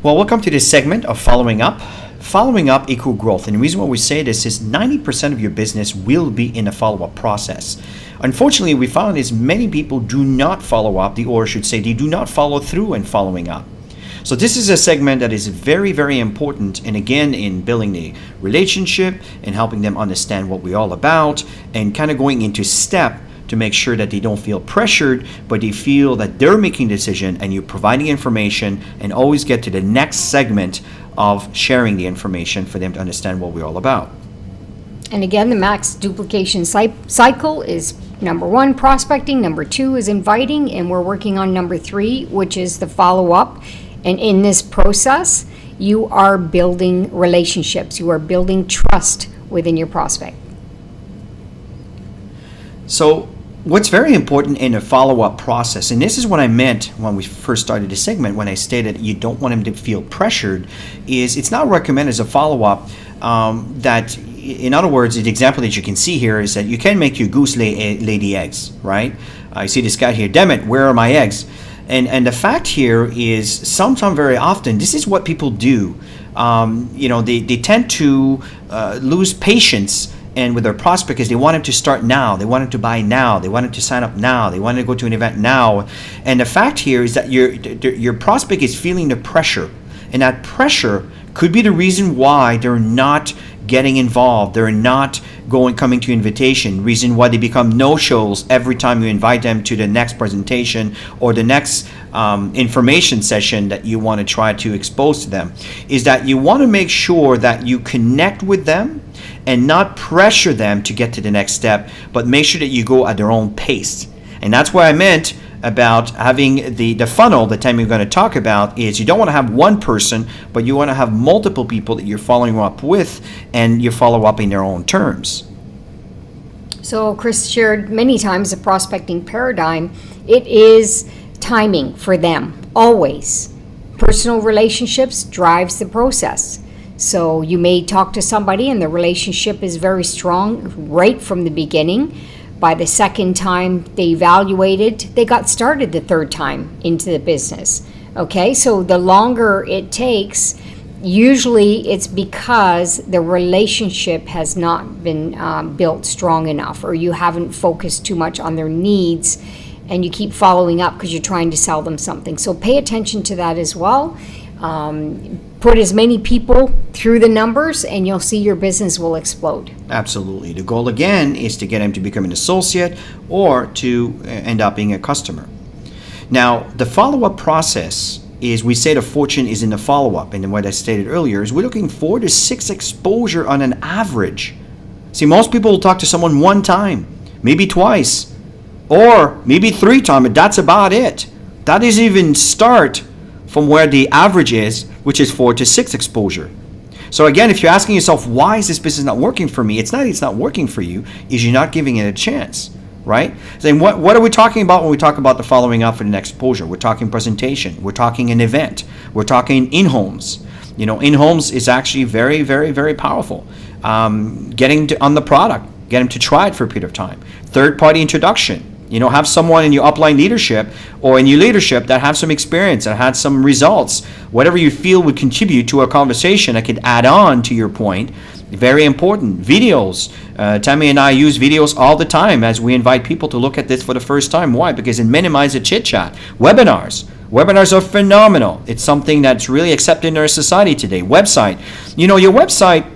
Well, welcome to this segment of Following Up. Following up equal growth. And the reason why we say this is 90% of your business will be in a follow-up process. Unfortunately, we found is many people do not follow up, or should say they do not follow through in following up. So this is a segment that is very, very important, and again, in building the relationship and helping them understand what we're all about and kind of going into step to make sure that they don't feel pressured, but they feel that they're making a decision and you're providing information, and always get to the next segment of sharing the information for them to understand what we're all about. And again, the max duplication cycle is number 1, prospecting, number 2 is inviting, and we're working on number 3, which is the follow-up. And in this process, you are building relationships, you are building trust within your prospect. So what's very important in a follow-up process, and this is what I meant when we first started the segment when I stated you don't want them to feel pressured, is it's not recommended as a follow-up that, in other words, the example that you can see here is that you can make your goose lay the eggs, right? I see this guy here, damn it, where are my eggs? And the fact here is sometimes, very often, this is what people do. They tend to lose patience and with their prospect because they want them to start now, they want them to buy now, they want them to sign up now, they want to go to an event now. And the fact here is that your prospect is feeling the pressure, and that pressure could be the reason why they're not getting involved, they're not coming to invitation, reason why they become no-shows every time you invite them to the next presentation or the next information session that you want to try to expose to them, is that you want to make sure that you connect with them and not pressure them to get to the next step, but make sure that you go at their own pace. And that's what I meant about having the funnel. The time we're going to talk about is you don't want to have one person, but you want to have multiple people that you're following up with, and you follow up in their own terms. So Chris shared many times the prospecting paradigm. It is timing for them, always. Personal relationships drives the process. So you may talk to somebody and the relationship is very strong right from the beginning. By the second time they evaluated, they got started the third time into the business. Okay, so the longer it takes, usually it's because the relationship has not been built strong enough, or you haven't focused too much on their needs and you keep following up because you're trying to sell them something. So pay attention to that as well. Put as many people through the numbers and you'll see your business will explode. Absolutely. The goal again is to get them to become an associate or to end up being a customer. Now, the follow-up process is, we say the fortune is in the follow-up, and what I stated earlier is we're looking 4 to 6 exposure on an average. See, most people will talk to someone one time, maybe twice, or maybe 3 times, but that's about it. That doesn't even start from where the average is, which is 4 to 6 exposure. So again, if you're asking yourself, why is this business not working for me? It's not working for you, is you're not giving it a chance, right? Then what are we talking about when we talk about the following up for the next exposure? We're talking presentation, we're talking an event, we're talking in-homes. In-homes is actually very, very, very powerful. Getting on the product, get them to try it for a period of time. Third-party introduction. Have someone in your upline leadership or in your leadership that have some experience, that had some results, whatever you feel would contribute to a conversation that could add on to your point. Very important. Videos. Tammy and I use videos all the time as we invite people to look at this for the first time. Why? Because it minimizes the chit-chat. Webinars. Webinars are phenomenal. It's something that's really accepted in our society today. Website. Your website,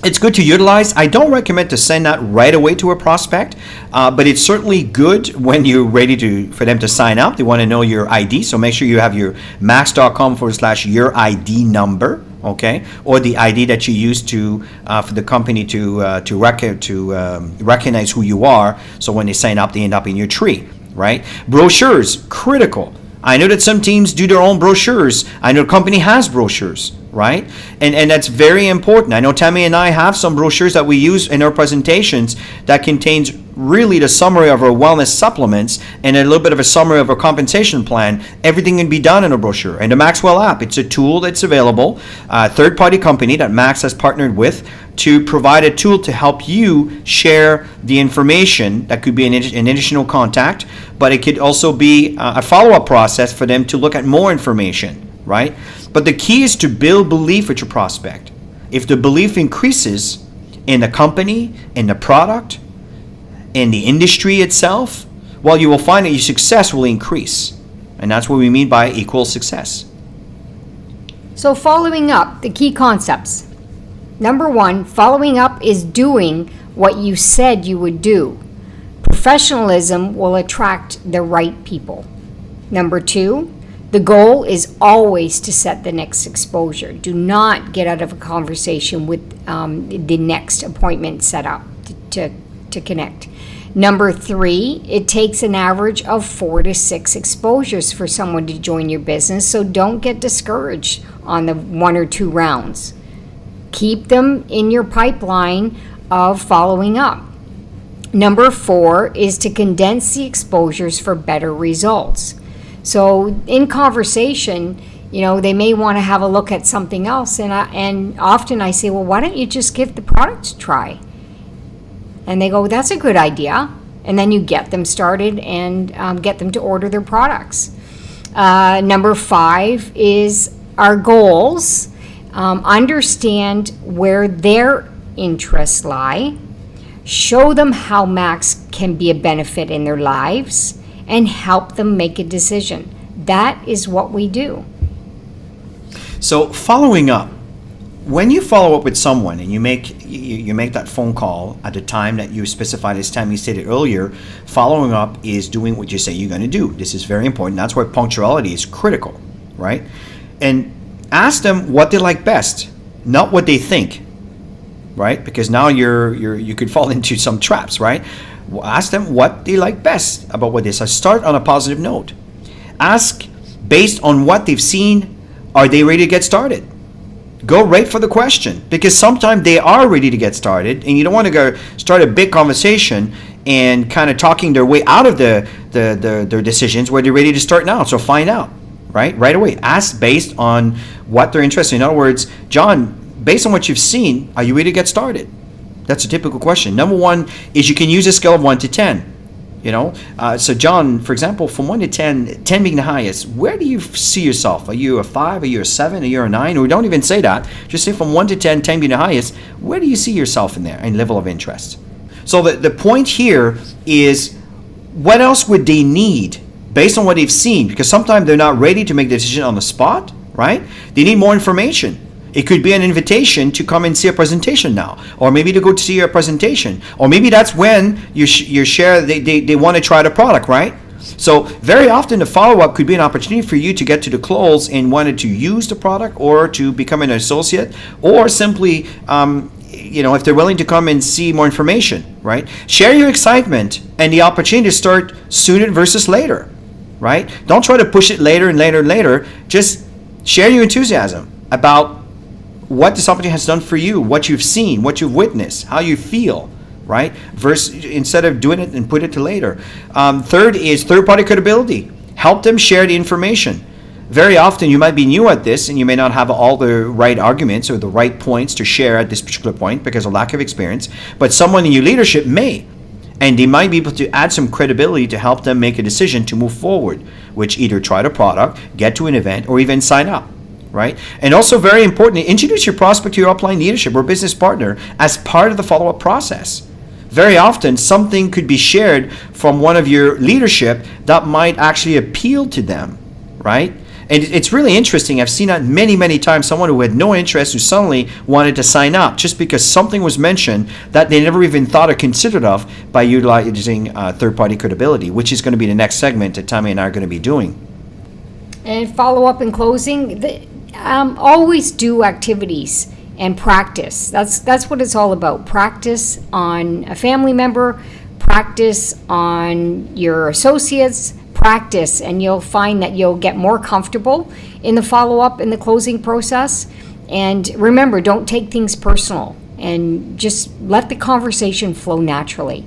it's good to utilize. I don't recommend to send that right away to a prospect, but it's certainly good when you're ready for them to sign up. They want to know your ID, so make sure you have your max.com/your ID number, okay, or the ID that you use for the company to recognize who you are. So when they sign up, they end up in your tree, right? Brochures, critical. I know that some teams do their own brochures. I know the company has brochures, right? And that's very important. I know Tammy and I have some brochures that we use in our presentations that contains really the summary of our wellness supplements and a little bit of a summary of our compensation plan. Everything can be done in a brochure. And the Maxwell app, it's a tool that's available, a third-party company that Max has partnered with to provide a tool to help you share the information. That could be an additional contact, but it could also be a follow-up process for them to look at more information, right? But the key is to build belief with your prospect. If the belief increases in the company, in the product, in the industry itself, well, you will find that your success will increase. And that's what we mean by equal success. So following up, the key concepts. Number 1, following up is doing what you said you would do. Professionalism will attract the right people. Number 2, the goal is always to set the next exposure. Do not get out of a conversation with the next appointment set up to connect. Number 3, it takes an average of 4 to 6 exposures for someone to join your business, so don't get discouraged on the 1 or 2 rounds. Keep them in your pipeline of following up. Number 4 is to condense the exposures for better results. So in conversation, they may want to have a look at something else, and often I say, well, why don't you just give the product a try? And they go, that's a good idea. And then you get them started and get them to order their products. Number 5 is our goals. Understand where their interests lie. Show them how Max can be a benefit in their lives and help them make a decision. That is what we do. So following up, when you follow up with someone and you make that phone call at the time that you specified, as Tammy stated earlier, following up is doing what you say you're going to do. This is very important. That's why punctuality is critical, right? And ask them what they like best, not what they think, right? Because now you could fall into some traps, right? Ask them what they like best about what they say. Start on a positive note. Ask based on what they've seen, are they ready to get started? Go right for the question, because sometimes they are ready to get started and you don't want to go start a big conversation and kind of talking their way out of their decisions where they're ready to start now. So find out, right away. Ask based on what they're interested in. In other words, John, based on what you've seen, are you ready to get started? That's a typical question. Number 1 is you can use a scale of 1 to 10. So John, for example, from 1 to 10, 10 being the highest, where do you see yourself? Are you a 5? Are you a 7? Are you a 9? Or don't even say that. Just say from 1 to 10, 10 being the highest, where do you see yourself in there in level of interest? So the point here is, what else would they need based on what they've seen? Because sometimes they're not ready to make the decision on the spot, right? They need more information. It could be an invitation to come and see a presentation now, or maybe to go to see a presentation, or maybe that's when you share they want to try the product, right? So very often the follow-up could be an opportunity for you to get to the close and wanted to use the product or to become an associate, or simply if they're willing to come and see more information, right? Share your excitement and the opportunity to start sooner versus later, right? Don't try to push it later and later and later. Just share your enthusiasm about what this opportunity has done for you, what you've seen, what you've witnessed, how you feel, right? Instead of doing it and put it to later. Third is third-party credibility. Help them share the information. Very often you might be new at this and you may not have all the right arguments or the right points to share at this particular point because of lack of experience, but someone in your leadership may. And they might be able to add some credibility to help them make a decision to move forward, which either try the product, get to an event, or even sign up. Right? And also very important, introduce your prospect to your upline leadership or business partner as part of the follow-up process. Very often, something could be shared from one of your leadership that might actually appeal to them, right? And it's really interesting. I've seen that many, many times. Someone who had no interest who suddenly wanted to sign up just because something was mentioned that they never even thought or considered of by utilizing third-party credibility, which is going to be the next segment that Tammy and I are going to be doing. And follow up in closing, always do activities and practice. That's what it's all about. Practice on a family member, practice on your associates, practice, and you'll find that you'll get more comfortable in the follow-up in the closing process. And remember, don't take things personal and just let the conversation flow naturally.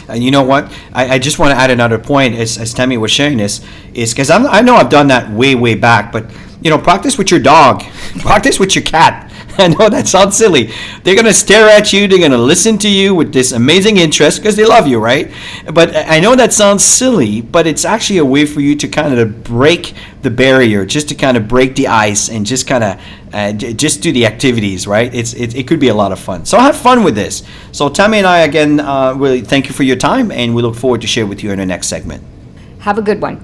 And you know what? I just want to add another point as Tammy was sharing this, is because I know I've done that way back, but Practice with your dog. Practice with your cat. I know that sounds silly. They're going to stare at you. They're going to listen to you with this amazing interest because they love you, right? But I know that sounds silly, but it's actually a way for you to kind of break the barrier, just to kind of break the ice and just kind of just do the activities, right? It could be a lot of fun. So have fun with this. So Tammy and I, again, really thank you for your time, and we look forward to share with you in the next segment. Have a good one.